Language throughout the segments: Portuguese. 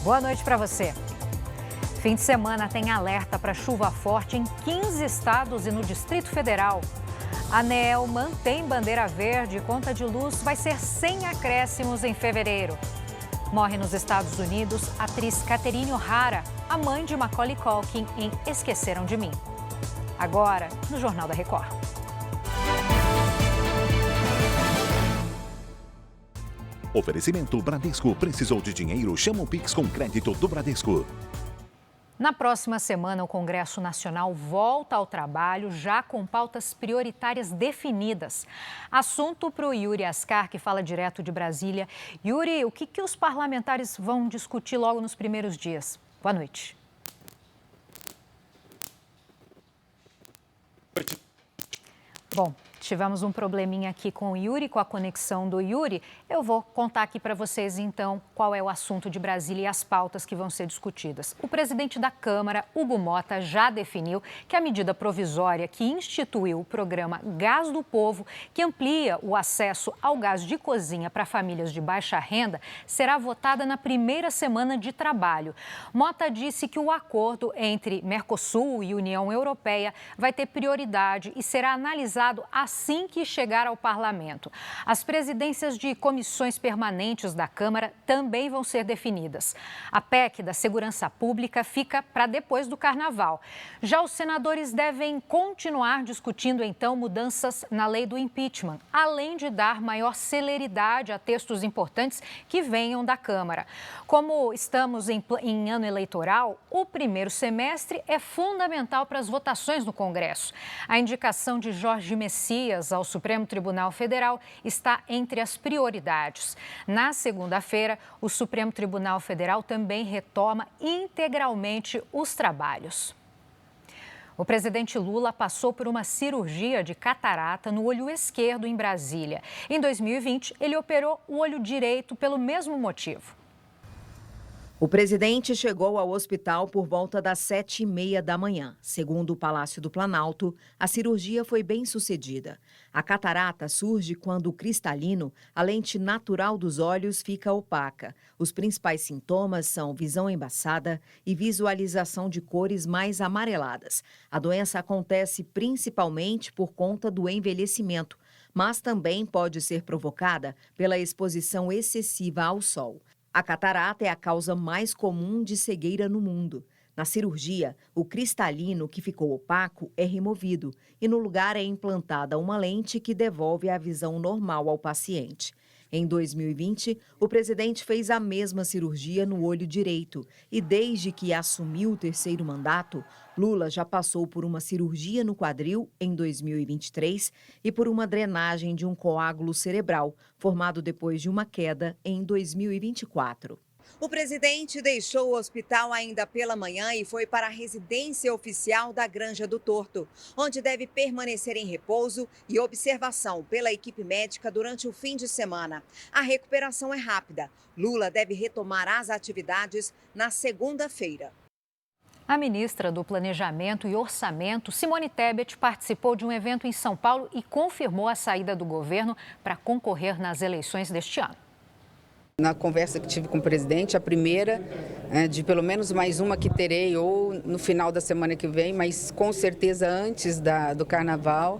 Boa noite para você. Fim de semana tem alerta para chuva forte em 15 estados e no Distrito Federal. A ANEEL mantém bandeira verde e conta de luz vai ser sem acréscimos em fevereiro. Morre nos Estados Unidos a atriz Catherine O'Hara, a mãe de Macaulay Culkin em Esqueceram de Mim. Agora, no Jornal da Record. Oferecimento Bradesco. Precisou de dinheiro? Chama o Pix com crédito do Bradesco. Na próxima semana, o Congresso Nacional volta ao trabalho já com pautas prioritárias definidas. Assunto para o Yuri Ascar, que fala direto de Brasília. Yuri, o que os parlamentares vão discutir logo nos primeiros dias? Boa noite. Bom, tivemos um probleminha aqui com o Yuri, com a conexão do Yuri. Eu vou contar aqui para vocês, então, qual é o assunto de Brasília e as pautas que vão ser discutidas. O presidente da Câmara, Hugo Mota, já definiu que a medida provisória que instituiu o programa Gás do Povo, que amplia o acesso ao gás de cozinha para famílias de baixa renda, será votada na primeira semana de trabalho. Mota disse que o acordo entre Mercosul e União Europeia vai ter prioridade e será analisado assim que chegar ao parlamento. As presidências de comissões permanentes da Câmara também vão ser definidas. A PEC da Segurança Pública fica para depois do Carnaval. Já os senadores devem continuar discutindo, então, mudanças na lei do impeachment, além de dar maior celeridade a textos importantes que venham da Câmara. Como estamos em ano eleitoral, o primeiro semestre é fundamental para as votações no Congresso. A indicação de Jorge Messias ao Supremo Tribunal Federal está entre as prioridades. Na segunda-feira, o Supremo Tribunal Federal também retoma integralmente os trabalhos. O presidente Lula passou por uma cirurgia de catarata no olho esquerdo em Brasília. Em 2020, ele operou o olho direito pelo mesmo motivo. O presidente chegou ao hospital por volta das 7h30 da manhã. Segundo o Palácio do Planalto, a cirurgia foi bem sucedida. A catarata surge quando o cristalino, a lente natural dos olhos, fica opaca. Os principais sintomas são visão embaçada e visualização de cores mais amareladas. A doença acontece principalmente por conta do envelhecimento, mas também pode ser provocada pela exposição excessiva ao sol. A catarata é a causa mais comum de cegueira no mundo. Na cirurgia, o cristalino que ficou opaco é removido e no lugar é implantada uma lente que devolve a visão normal ao paciente. Em 2020, o presidente fez a mesma cirurgia no olho direito e desde que assumiu o terceiro mandato, Lula já passou por uma cirurgia no quadril em 2023 e por uma drenagem de um coágulo cerebral, formado depois de uma queda em 2024. O presidente deixou o hospital ainda pela manhã e foi para a residência oficial da Granja do Torto, onde deve permanecer em repouso e observação pela equipe médica durante o fim de semana. A recuperação é rápida. Lula deve retomar as atividades na segunda-feira. A ministra do Planejamento e Orçamento, Simone Tebet, participou de um evento em São Paulo e confirmou a saída do governo para concorrer nas eleições deste ano. Na conversa que tive com o presidente, a primeira, de pelo menos mais uma que terei ou no final da semana que vem, mas com certeza antes do Carnaval,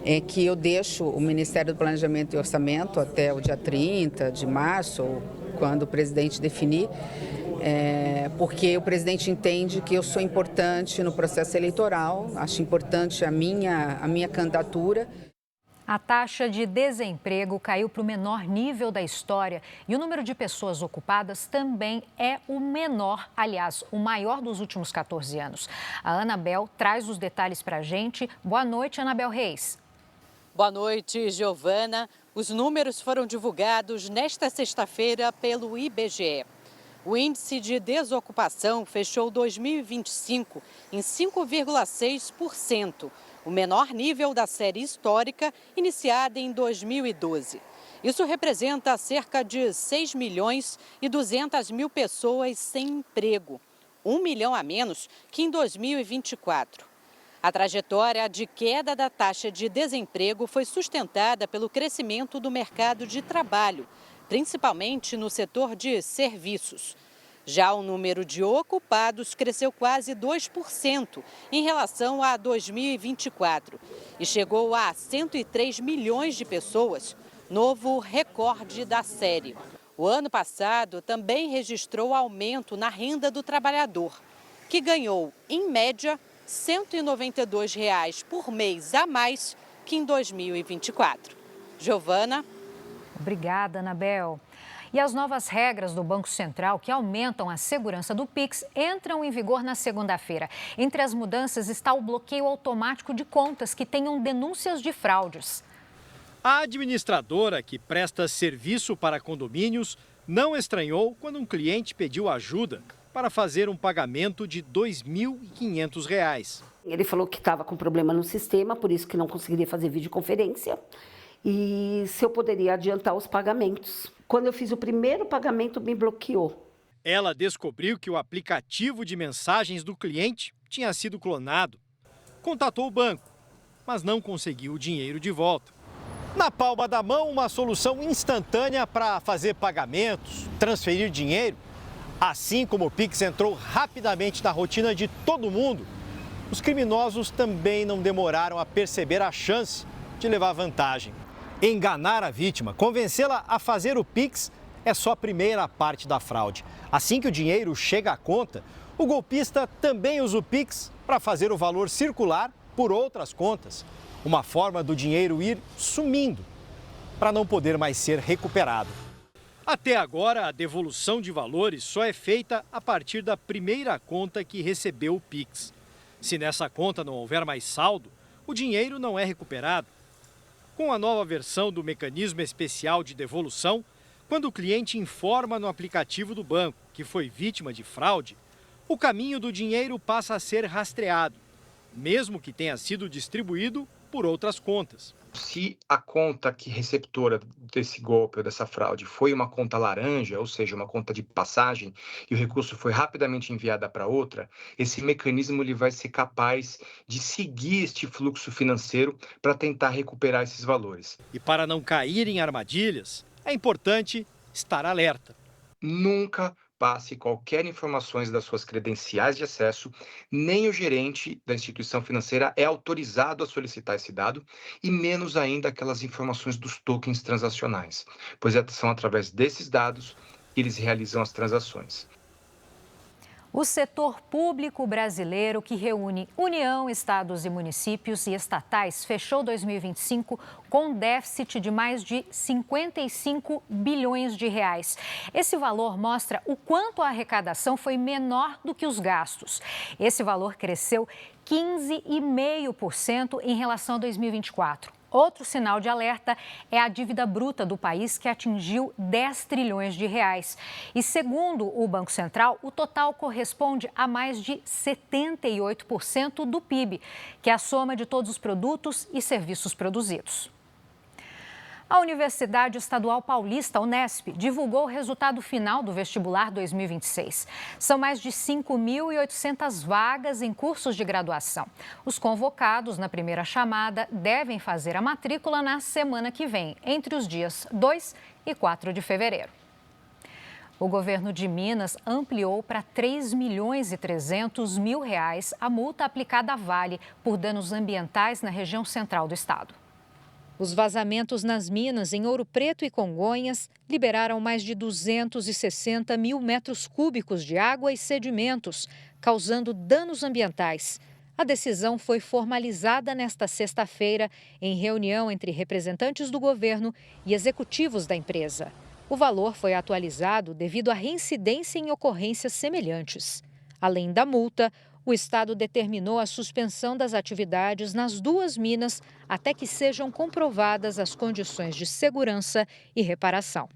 é que eu deixo o Ministério do Planejamento e Orçamento até o dia 30 de março, ou quando o presidente definir, porque o presidente entende que eu sou importante no processo eleitoral, acho importante a minha candidatura. A taxa de desemprego caiu para o menor nível da história e o número de pessoas ocupadas também é o menor, aliás, o maior dos últimos 14 anos. A Anabel traz os detalhes para a gente. Boa noite, Anabel Reis. Boa noite, Giovana. Os números foram divulgados nesta sexta-feira pelo IBGE. O índice de desocupação fechou 2025 em 5,6%. O menor nível da série histórica, iniciada em 2012. Isso representa cerca de 6.200.000 pessoas sem emprego, 1 milhão a menos que em 2024. A trajetória de queda da taxa de desemprego foi sustentada pelo crescimento do mercado de trabalho, principalmente no setor de serviços. Já o número de ocupados cresceu quase 2% em relação a 2024 e chegou a 103 milhões de pessoas, novo recorde da série. O ano passado também registrou aumento na renda do trabalhador, que ganhou, em média, R$ 192 por mês a mais que em 2024. Giovana. Obrigada, Anabel. E as novas regras do Banco Central, que aumentam a segurança do Pix, entram em vigor na segunda-feira. Entre as mudanças está o bloqueio automático de contas que tenham denúncias de fraudes. A administradora, que presta serviço para condomínios, não estranhou quando um cliente pediu ajuda para fazer um pagamento de R$ 2.500. Ele falou que estava com problema no sistema, por isso que não conseguiria fazer videoconferência. E se eu poderia adiantar os pagamentos. Quando eu fiz o primeiro pagamento, me bloqueou. Ela descobriu que o aplicativo de mensagens do cliente tinha sido clonado. Contatou o banco, mas não conseguiu o dinheiro de volta. Na palma da mão, uma solução instantânea para fazer pagamentos, transferir dinheiro. Assim como o Pix entrou rapidamente na rotina de todo mundo, os criminosos também não demoraram a perceber a chance de levar vantagem. Enganar a vítima, convencê-la a fazer o Pix é só a primeira parte da fraude. Assim que o dinheiro chega à conta, o golpista também usa o Pix para fazer o valor circular por outras contas. Uma forma do dinheiro ir sumindo, para não poder mais ser recuperado. Até agora, a devolução de valores só é feita a partir da primeira conta que recebeu o Pix. Se nessa conta não houver mais saldo, o dinheiro não é recuperado. Com a nova versão do mecanismo especial de devolução, quando o cliente informa no aplicativo do banco que foi vítima de fraude, o caminho do dinheiro passa a ser rastreado, mesmo que tenha sido distribuído por outras contas. Se a conta que receptora desse golpe ou dessa fraude foi uma conta laranja, ou seja, uma conta de passagem, e o recurso foi rapidamente enviado para outra, esse mecanismo ele vai ser capaz de seguir este fluxo financeiro para tentar recuperar esses valores. E para não cair em armadilhas, é importante estar alerta. Nunca passe qualquer informações das suas credenciais de acesso, nem o gerente da instituição financeira é autorizado a solicitar esse dado, e menos ainda aquelas informações dos tokens transacionais, pois são através desses dados que eles realizam as transações. O setor público brasileiro, que reúne União, estados e municípios e estatais, fechou 2025 com déficit de mais de 55 bilhões de reais. Esse valor mostra o quanto a arrecadação foi menor do que os gastos. Esse valor cresceu 15,5% em relação a 2024. Outro sinal de alerta é a dívida bruta do país, que atingiu 10 trilhões de reais. E segundo o Banco Central, o total corresponde a mais de 78% do PIB, que é a soma de todos os produtos e serviços produzidos. A Universidade Estadual Paulista, Unesp, divulgou o resultado final do vestibular 2026. São mais de 5.800 vagas em cursos de graduação. Os convocados na primeira chamada devem fazer a matrícula na semana que vem, entre os dias 2 e 4 de fevereiro. O governo de Minas ampliou para R$ 3.300.000 a multa aplicada à Vale por danos ambientais na região central do estado. Os vazamentos nas minas em Ouro Preto e Congonhas liberaram mais de 260 mil metros cúbicos de água e sedimentos, causando danos ambientais. A decisão foi formalizada nesta sexta-feira em reunião entre representantes do governo e executivos da empresa. O valor foi atualizado devido à reincidência em ocorrências semelhantes. Além da multa, o estado determinou a suspensão das atividades nas duas minas até que sejam comprovadas as condições de segurança e reparação.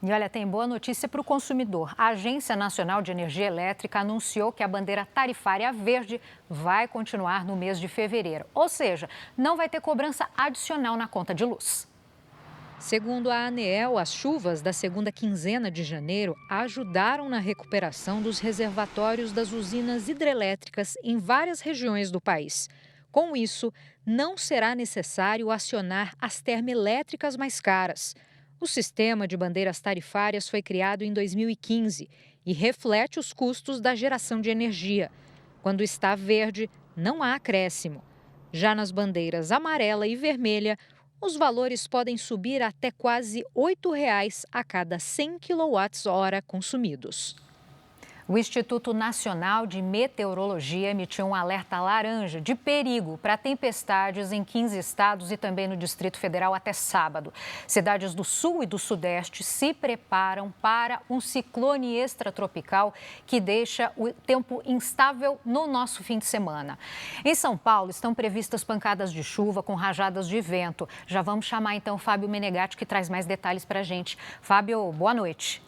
E olha, tem boa notícia para o consumidor. A Agência Nacional de Energia Elétrica anunciou que a bandeira tarifária verde vai continuar no mês de fevereiro. Ou seja, não vai ter cobrança adicional na conta de luz. Segundo a ANEEL, as chuvas da segunda quinzena de janeiro ajudaram na recuperação dos reservatórios das usinas hidrelétricas em várias regiões do país. Com isso, não será necessário acionar as termoelétricas mais caras. O sistema de bandeiras tarifárias foi criado em 2015 e reflete os custos da geração de energia. Quando está verde, não há acréscimo. Já nas bandeiras amarela e vermelha, os valores podem subir até quase R$ 8 a cada 100 kWh consumidos. O Instituto Nacional de Meteorologia emitiu um alerta laranja de perigo para tempestades em 15 estados e também no Distrito Federal até sábado. Cidades do sul e do sudeste se preparam para um ciclone extratropical que deixa o tempo instável no nosso fim de semana. Em São Paulo estão previstas pancadas de chuva com rajadas de vento. Já vamos chamar então o Fábio Menegatti, que traz mais detalhes para a gente. Fábio, boa noite.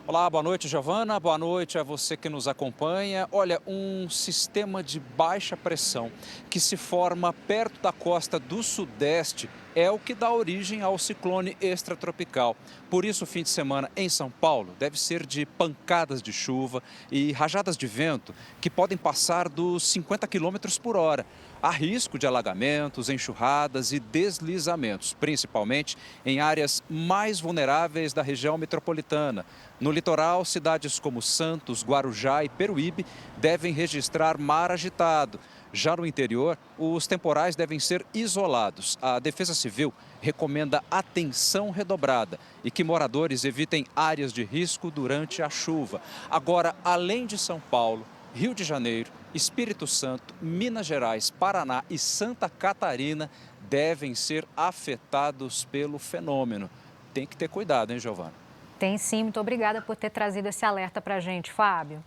Olá, boa noite, Giovana. Boa noite a você que nos acompanha. Olha, um sistema de baixa pressão que se forma perto da costa do Sudeste é o que dá origem ao ciclone extratropical. Por isso, o fim de semana em São Paulo deve ser de pancadas de chuva e rajadas de vento que podem passar dos 50 km por hora. Há risco de alagamentos, enxurradas e deslizamentos, principalmente em áreas mais vulneráveis da região metropolitana. No litoral, cidades como Santos, Guarujá e Peruíbe devem registrar mar agitado. Já no interior, os temporais devem ser isolados. A Defesa Civil recomenda atenção redobrada e que moradores evitem áreas de risco durante a chuva. Agora, além de São Paulo, Rio de Janeiro, Espírito Santo, Minas Gerais, Paraná e Santa Catarina devem ser afetados pelo fenômeno. Tem que ter cuidado, hein, Giovana? Tem sim, muito obrigada por ter trazido esse alerta para a gente, Fábio.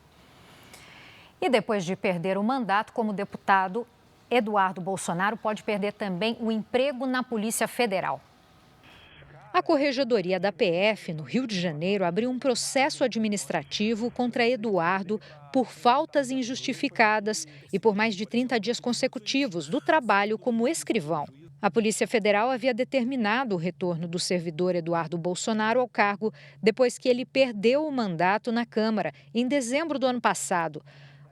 E depois de perder o mandato como deputado, Eduardo Bolsonaro pode perder também o emprego na Polícia Federal. A Corregedoria da PF, no Rio de Janeiro, abriu um processo administrativo contra Eduardo por faltas injustificadas e por mais de 30 dias consecutivos do trabalho como escrivão. A Polícia Federal havia determinado o retorno do servidor Eduardo Bolsonaro ao cargo depois que ele perdeu o mandato na Câmara em dezembro do ano passado.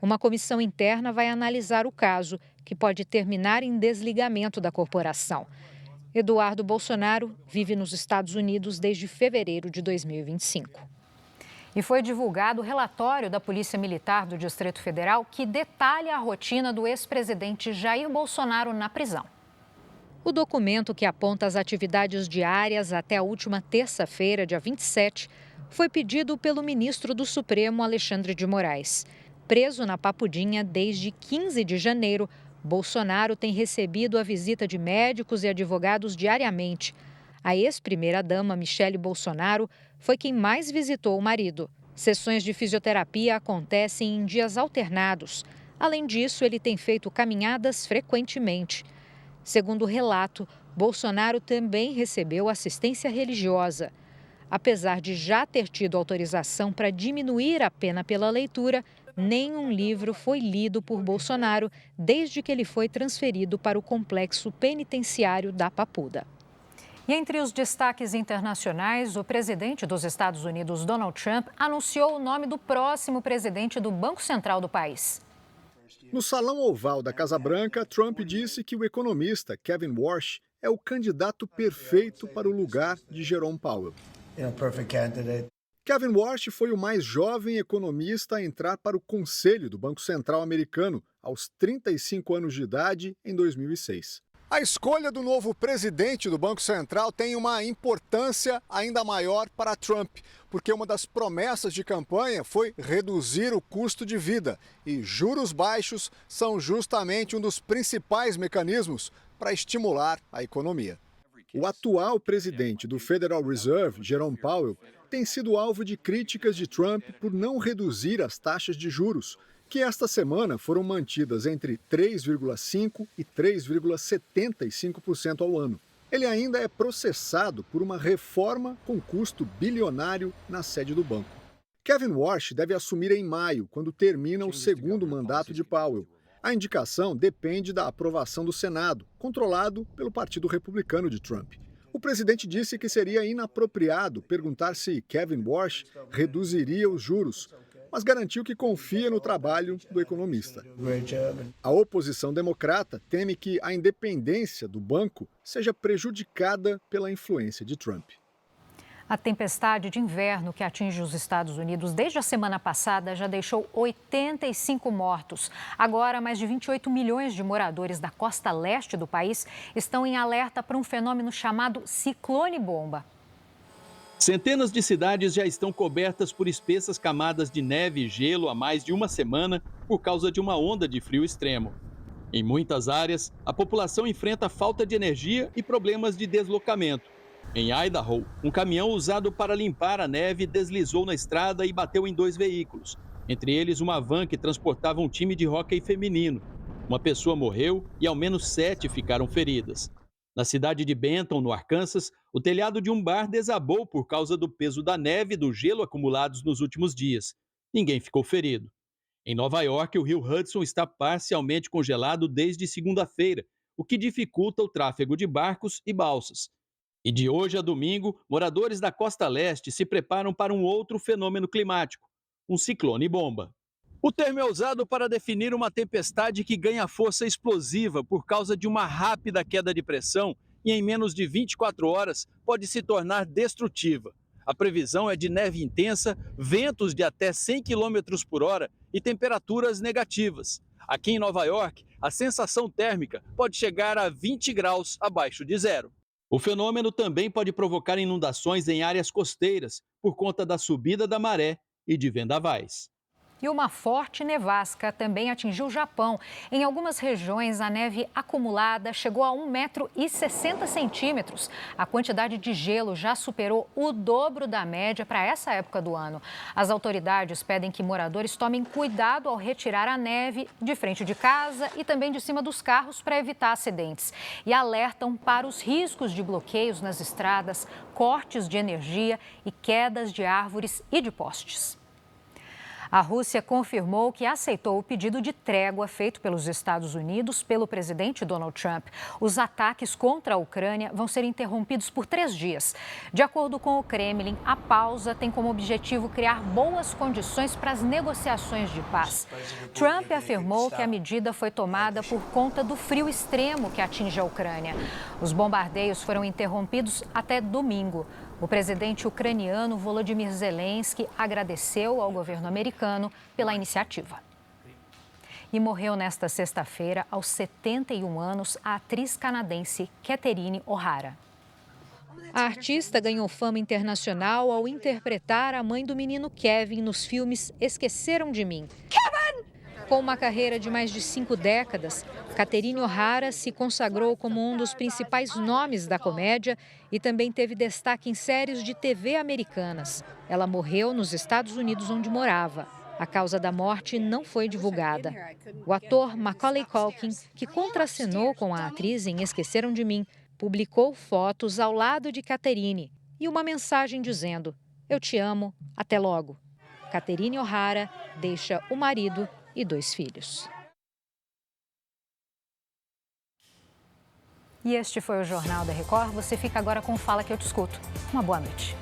Uma comissão interna vai analisar o caso, que pode terminar em desligamento da corporação. Eduardo Bolsonaro vive nos Estados Unidos desde fevereiro de 2025. E foi divulgado o relatório da Polícia Militar do Distrito Federal que detalha a rotina do ex-presidente Jair Bolsonaro na prisão. O documento, que aponta as atividades diárias até a última terça-feira, dia 27, foi pedido pelo ministro do Supremo, Alexandre de Moraes. Preso na Papudinha desde 15 de janeiro, Bolsonaro tem recebido a visita de médicos e advogados diariamente. A ex-primeira-dama, Michele Bolsonaro, foi quem mais visitou o marido. Sessões de fisioterapia acontecem em dias alternados. Além disso, ele tem feito caminhadas frequentemente. Segundo o relato, Bolsonaro também recebeu assistência religiosa. Apesar de já ter tido autorização para diminuir a pena pela leitura, nenhum livro foi lido por Bolsonaro desde que ele foi transferido para o complexo penitenciário da Papuda. E entre os destaques internacionais, o presidente dos Estados Unidos, Donald Trump, anunciou o nome do próximo presidente do Banco Central do país. No Salão Oval da Casa Branca, Trump disse que o economista Kevin Warsh é o candidato perfeito para o lugar de Jerome Powell. Kevin Warsh foi o mais jovem economista a entrar para o Conselho do Banco Central americano aos 35 anos de idade em 2006. A escolha do novo presidente do Banco Central tem uma importância ainda maior para Trump, porque uma das promessas de campanha foi reduzir o custo de vida, e juros baixos são justamente um dos principais mecanismos para estimular a economia. O atual presidente do Federal Reserve, Jerome Powell, tem sido alvo de críticas de Trump por não reduzir as taxas de juros, que esta semana foram mantidas entre 3,5% e 3,75% ao ano. Ele ainda é processado por uma reforma com custo bilionário na sede do banco. Kevin Warsh deve assumir em maio, quando termina o segundo mandato de Powell. A indicação depende da aprovação do Senado, controlado pelo Partido Republicano de Trump. O presidente disse que seria inapropriado perguntar se Kevin Warsh reduziria os juros, mas garantiu que confia no trabalho do economista. A oposição democrata teme que a independência do banco seja prejudicada pela influência de Trump. A tempestade de inverno que atinge os Estados Unidos desde a semana passada já deixou 85 mortos. Agora, mais de 28 milhões de moradores da costa leste do país estão em alerta para um fenômeno chamado ciclone-bomba. Centenas de cidades já estão cobertas por espessas camadas de neve e gelo há mais de uma semana por causa de uma onda de frio extremo. Em muitas áreas, a população enfrenta falta de energia e problemas de deslocamento. Em Idaho, um caminhão usado para limpar a neve deslizou na estrada e bateu em 2 veículos, entre eles uma van que transportava um time de hóquei feminino. Uma pessoa morreu e ao menos 7 ficaram feridas. Na cidade de Benton, no Arkansas, o telhado de um bar desabou por causa do peso da neve e do gelo acumulados nos últimos dias. Ninguém ficou ferido. Em Nova York, o rio Hudson está parcialmente congelado desde segunda-feira, o que dificulta o tráfego de barcos e balsas. E de hoje a domingo, moradores da costa leste se preparam para um outro fenômeno climático, um ciclone-bomba. O termo é usado para definir uma tempestade que ganha força explosiva por causa de uma rápida queda de pressão e em menos de 24 horas pode se tornar destrutiva. A previsão é de neve intensa, ventos de até 100 km por hora e temperaturas negativas. Aqui em Nova York, a sensação térmica pode chegar a 20 graus abaixo de zero. O fenômeno também pode provocar inundações em áreas costeiras por conta da subida da maré e de vendavais. E uma forte nevasca também atingiu o Japão. Em algumas regiões, a neve acumulada chegou a 1,60 m. A quantidade de gelo já superou o dobro da média para essa época do ano. As autoridades pedem que moradores tomem cuidado ao retirar a neve de frente de casa e também de cima dos carros para evitar acidentes. E alertam para os riscos de bloqueios nas estradas, cortes de energia e quedas de árvores e de postes. A Rússia confirmou que aceitou o pedido de trégua feito pelos Estados Unidos pelo presidente Donald Trump. Os ataques contra a Ucrânia vão ser interrompidos por 3 dias. De acordo com o Kremlin, a pausa tem como objetivo criar boas condições para as negociações de paz. Trump afirmou que a medida foi tomada por conta do frio extremo que atinge a Ucrânia. Os bombardeios foram interrompidos até domingo. O presidente ucraniano Volodymyr Zelensky agradeceu ao governo americano pela iniciativa. E morreu nesta sexta-feira, aos 71 anos, a atriz canadense Catherine O'Hara. A artista ganhou fama internacional ao interpretar a mãe do menino Kevin nos filmes Esqueceram de Mim. Com uma carreira de mais de 5 décadas, Catherine O'Hara se consagrou como um dos principais nomes da comédia e também teve destaque em séries de TV americanas. Ela morreu nos Estados Unidos, onde morava. A causa da morte não foi divulgada. O ator Macaulay Culkin, que contracenou com a atriz em Esqueceram de Mim, publicou fotos ao lado de Catherine e uma mensagem dizendo: "Eu te amo, até logo". Catherine O'Hara deixa o marido e 2 filhos. E este foi o Jornal da Record. Você fica agora com Fala que eu te escuto. Uma boa noite.